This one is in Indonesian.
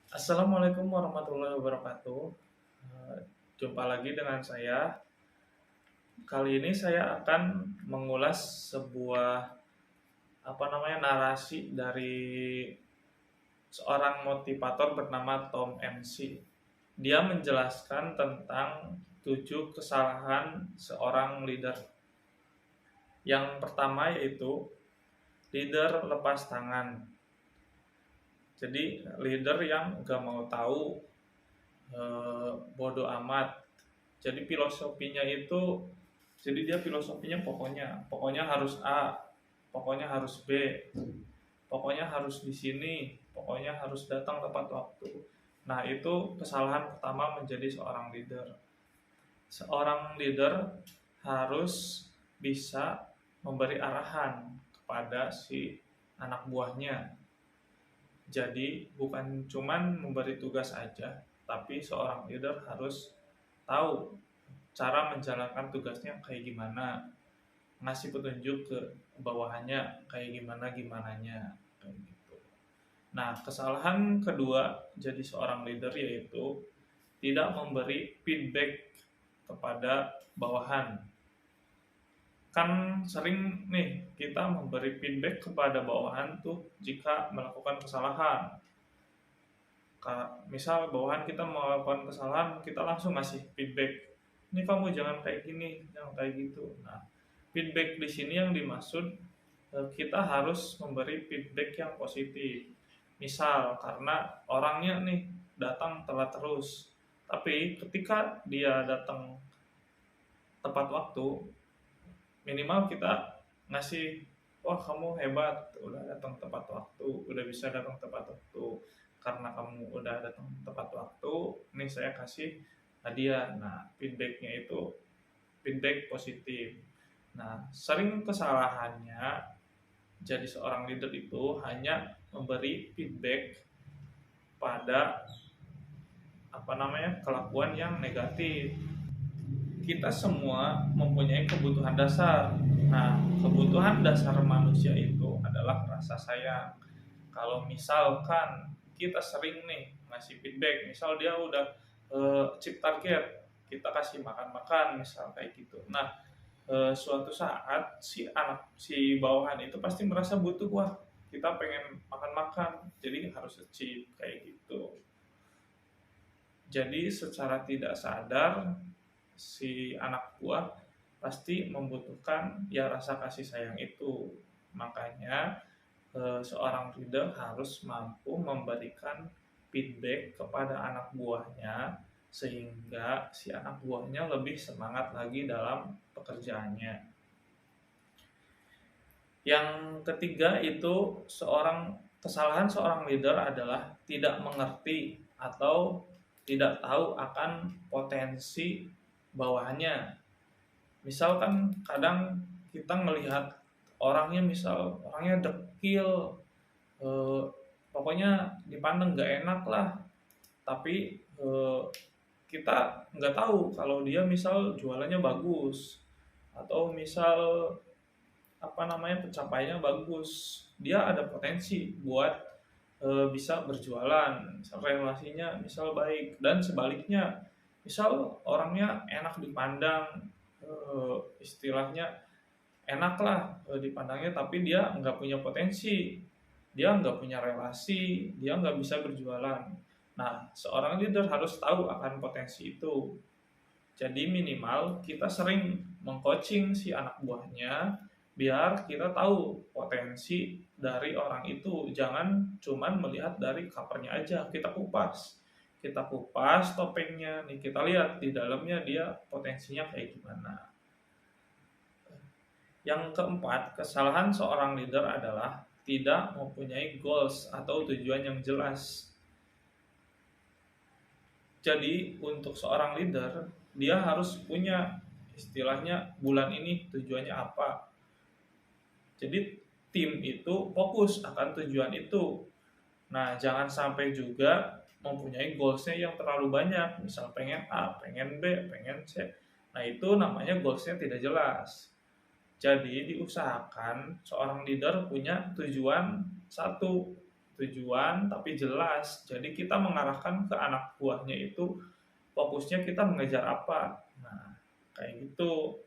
Assalamualaikum warahmatullahi wabarakatuh. Eh, Jumpa lagi dengan saya. Kali ini saya akan mengulas sebuah narasi dari seorang motivator bernama Tom MC. Dia menjelaskan tentang 7 kesalahan seorang leader. Yang pertama yaitu leader lepas tangan. Jadi leader yang gak mau tahu, bodoh amat. Jadi filosofinya itu, jadi dia filosofinya pokoknya harus A, pokoknya harus B, pokoknya harus di sini, pokoknya harus datang tepat waktu. Nah, itu kesalahan pertama menjadi seorang leader. Seorang leader harus bisa memberi arahan kepada si anak buahnya. Jadi bukan cuman memberi tugas aja, tapi seorang leader harus tahu cara menjalankan tugasnya kayak gimana, ngasih petunjuk ke bawahannya kayak gimana gimananya kayak gitu. Nah, kesalahan kedua jadi seorang leader yaitu tidak memberi feedback kepada bawahan. Kan sering nih kita memberi feedback kepada bawahan tuh jika melakukan kesalahan. Misal bawahan kita melakukan kesalahan, kita langsung ngasih feedback. Ini kamu jangan kayak gini, jangan kayak gitu. Nah, feedback di sini yang dimaksud, kita harus memberi feedback yang positif. Misal karena orangnya nih datang telat terus, tapi ketika dia datang tepat waktu, minimal kita ngasih, wah kamu hebat, udah datang tepat waktu, udah bisa datang tepat waktu. Karena kamu udah datang tepat waktu, nih saya kasih hadiah. Nah, feedbacknya itu feedback positif. Nah, sering kesalahannya jadi seorang leader itu hanya memberi feedback pada kelakuan yang negatif. Kita semua mempunyai kebutuhan dasar. Nah, kebutuhan dasar manusia itu adalah rasa sayang. Kalau misalkan kita sering nih ngasih feedback, misal dia udah chip target, kita kasih makan-makan, misal kayak gitu. Nah, suatu saat si bawahan itu pasti merasa butuh, wah kita pengen makan-makan, jadi harus chip kayak gitu. Jadi secara tidak sadar si anak buah pasti membutuhkan ya rasa kasih sayang itu. Makanya seorang leader harus mampu memberikan feedback kepada anak buahnya sehingga si anak buahnya lebih semangat lagi dalam pekerjaannya. Yang ketiga itu kesalahan seorang leader adalah tidak mengerti atau tidak tahu akan potensi bawahannya. Misalkan kadang kita melihat orangnya dekil, eh, pokoknya dipandang nggak enak lah, tapi kita nggak tahu kalau dia misal jualannya bagus atau misal pencapaiannya bagus, dia ada potensi buat bisa berjualan, misal relasinya misal baik, dan sebaliknya misal orangnya enak dipandang, istilahnya enak lah dipandangnya, tapi dia nggak punya potensi, dia nggak punya relasi, dia nggak bisa berjualan. Nah, seorang leader harus tahu akan potensi itu. Jadi minimal kita sering mengcoaching si anak buahnya biar kita tahu potensi dari orang itu. Jangan cuman melihat dari covernya aja, kita kupas. Kita kupas topengnya, nih kita lihat di dalamnya dia potensinya kayak gimana. Yang keempat, kesalahan seorang leader adalah tidak mempunyai goals atau tujuan yang jelas. Jadi untuk seorang leader, dia harus punya istilahnya bulan ini tujuannya apa. Jadi tim itu fokus akan tujuan itu. Nah, jangan sampai juga mempunyai goalsnya yang terlalu banyak. Misal pengen A, pengen B, pengen C. Nah, itu namanya goalsnya tidak jelas. Jadi diusahakan seorang leader punya tujuan satu. tujuan tapi jelas. Jadi kita mengarahkan ke anak buahnya itu fokusnya kita mengejar apa. Nah, kayak gitu.